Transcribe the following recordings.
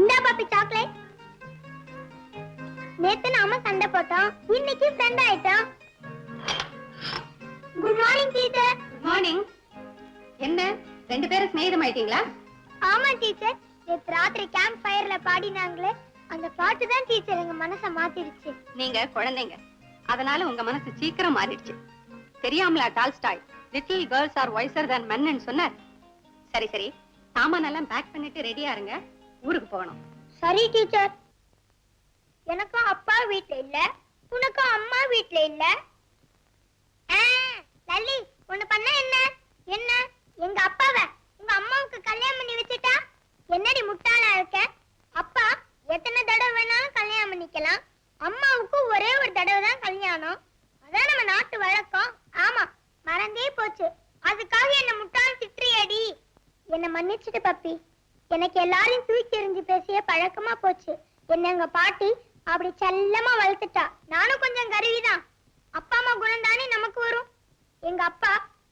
இந்தா பாப்பி சாக்லேட். நேத்து நாம சண்டை போட்டோம், இன்னைக்கு ஃப்ரெண்ட் ஆயிட்டோம். Good morning teacher. Good morning. என்ன ரெண்டு பேரும் ஸ்நேகிதம் ஆயிட்டீங்களா? ஆமா டீச்சர், நேத்து ராத்திரி கேம்ப் ஃபயர்ல பாடினாங்களே அந்த பாட்டு தான் டீச்சர் எங்க மனசை மாத்திடுச்சு. நீங்க குழந்தைங்க, அதனால உங்க மனசு சீக்கிரம் மாறிடுச்சு. தெரியாமலா Tolstoy little girls are wiser than men ன்னு சொன்னார்? சரி சரி, சாமானெல்லாம் பேக் பண்ணிட்டு ரெடியா இருங்க, ஊருக்கு போகணும். சரி டீச்சர். எனக்கும் அப்பா வீட்ல இல்ல, உனக்கும் அம்மா வீட்ல இல்ல. லல்லி ஒண்ணு பண்ண என்ன என்ன எங்க அப்பாவை உங்க அம்மாவுக்கு கல்யாணம் பண்ணி வச்சுட்டா என்னடி முட்டாளா இருக்க? அப்பா எத்தனை தடவை வேணாலும் கல்யாணம் பண்ணிக்கலாம், அம்மாவுக்கு ஒரே ஒரு தடவை தான் கல்யாணம். அதான் நம்ம நாட்டு வழக்கம். ஆமா, மறந்தே போச்சு. அதுக்காக என்ன முட்டாள் திட்டுறியடி. என்ன மன்னிச்சுட்டு பப்பி, எனக்கு எல்லாரையும் தூக்கி எறிஞ்சு பேசிய பழக்கமா போச்சு. என்ன எங்க பாட்டி அப்படி செல்லமா வளர்த்துட்டா. நானும் கொஞ்சம் கருவிதான். அப்பா அம்மா குணம் தானே நமக்கு வரும். எங்க அப்பா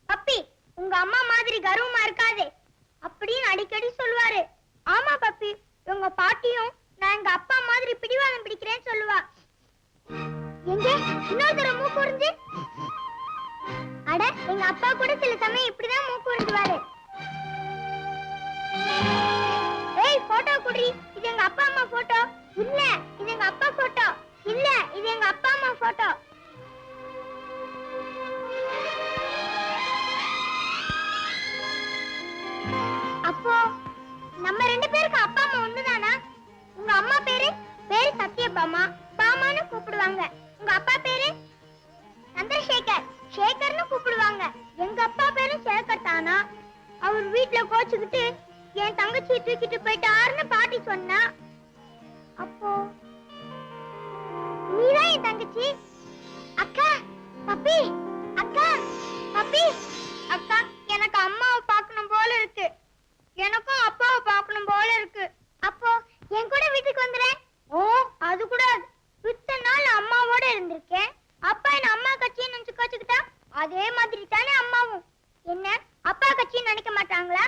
பப்பி உங்க அம்மா மாதிரி கர்வமா இருக்காதே அப்படின்னு அடிக்கடி சொல்லுவாரு. ஆமா பப்பி, உங்க பாட்டியும் நான் எங்க அப்பா மாதிரி பிடிவாதம் பிடிக்கிறேன்னு சொல்லுவா. எங்க இன்னொரு தடவை மூக்கு உறிஞ்சு. அட, எங்க அப்பா கூட சில சமயம் இப்படிதான் மூக்கு உறிஞ்சுவாரு. ஏய், போட்டோ குடி. இது எங்க அப்பா அம்மா போட்டோ. இல்ல, இது எங்க அப்பா போட்டோ. இல்ல, இது எங்க அப்பா அம்மா போட்டோ. அப்போ நம்ம ரெண்டு பேருக்கு அப்பா அம்மா ஒண்ணுதானா? உங்க அம்மா பேரு சத்யபாமா, பாமான்னு கூப்பிடுவாங்க. உங்க அப்பா பேரு சந்திரசேகர், சேகர்னு கூப்பிடுவாங்க. எங்க அப்பா பேரு சேகர் தானா? அவர் வீட்டுல கோச்சுக்கிட்டு என் தங்கச்சியை தூக்கிட்டு போயிட்டாருன்னு பாட்டி சொன்னா. அப்போ நீதான் என் தங்கச்சி. அக்கா பப்பி, அக்கா பப்பி. அக்கா, எனக்கு அம்மாவை பார்க்கணும் போல இருக்கு. எனக்கும் அப்பாவை பார்க்கணும் போல இருக்கு. அப்போ என் கூட வீட்டுக்கு வந்துறேன். ஓ, அது கூட இத்தனை நாள் அம்மாவோட இருந்திருக்கேன். அப்பா என்ன அம்மா கட்சின்னு நினைச்சு கோச்சுக்கிட்டா அதே மாதிரி தானே அம்மாவும். என்ன அப்பா கட்சின்னு நினைக்க மாட்டாங்களா?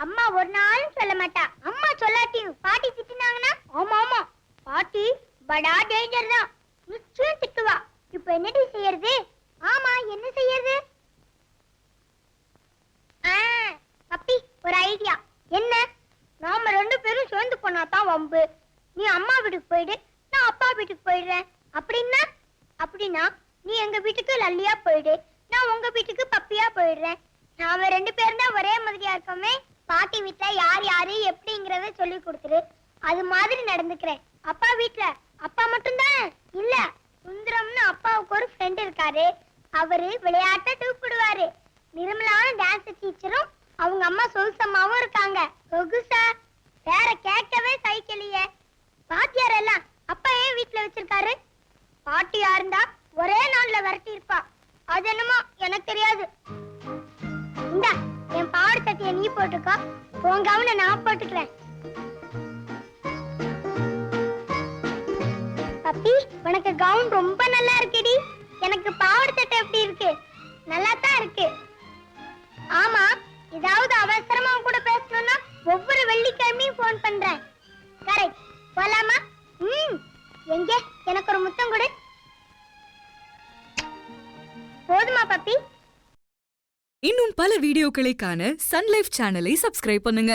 அம்மா ஒரு நாளும் சொல்ல மாட்டா. அம்மா சொல்லாட்டியும் பாட்டி திட்டினாங்கன்னா ஆமா ஆமா பாட்டி படா டேஞ்சர் தான், நிச்சயம் திட்டுவா. இப்ப என்னடி செய்யறது? ஆமா, என்ன செய்யறது? பப்பி, ஒரு ஐடியா. என்ன? நாம ரெண்டு பேரும் சேர்ந்து போனாதான் வம்பு. நீ அம்மா வீட்டுக்கு போயிடு, நான் அப்பா வீட்டுக்கு போயிடுறேன். அப்படின்னா நீ எங்க வீட்டுக்கு லல்லியா போயிடு, நான் உங்க வீட்டுக்கு பப்பியா போயிடுறேன். நாம ரெண்டு பேரும் தான் ஒரே மாதிரியா இருக்கோமே. பாட்டி வீட்டுல யார் யாரு எப்படிங்கறத சொல்லி கொடுத்துரு, அது மாதிரி நடந்துக்கிறேன். அப்பா வீட்டுல அப்பா மட்டும் தானே இல்ல, சுந்தரம்னு அப்பாவுக்கு ஒரு ஃப்ரெண்ட் இருக்காரு. அவரு விளையாட்ட தூக்கிடுவாரு. நிர்மலான டான்ஸ் டீச்சரும் அவங்க அம்மா சொல்சம்மாவும் இருக்காங்க. சொகுசா வேற கேட்கவே சைக்கிளியே. பாட்டியார் எல்லாம் அப்பா ஏன் வீட்டுல வச்சிருக்காரு? பாட்டியா இருந்தா ஒரே நாள்ல விரட்டி இருப்பா. அது என்னமோ எனக்கு தெரியாது. இந்தா, என் பாவாடை சட்டையை நீ போட்டுக்கோ, உன் கவுனை நான் போட்டுக்கிறேன். பப்பி, உனக்கு கவுன் ரொம்ப நல்லா இருக்குடி. எனக்கு பாவாடை சட்டை எப்படி இருக்கு? நல்லா தான் இருக்கு. ஆமா, ஏதாவது அவசரமா கூட பேசணும்னா ஒவ்வொரு வெள்ளிக்கிழமையும் போன் பண்றேன். கரெக்ட், போலாமா? எங்க எனக்கு ஒரு முத்தம் கொடு. போதுமா பப்பி? இன்னும் பல வீடியோக்களை காண சன் லைஃப் சேனலை சப்ஸ்கிரைப் பண்ணுங்க.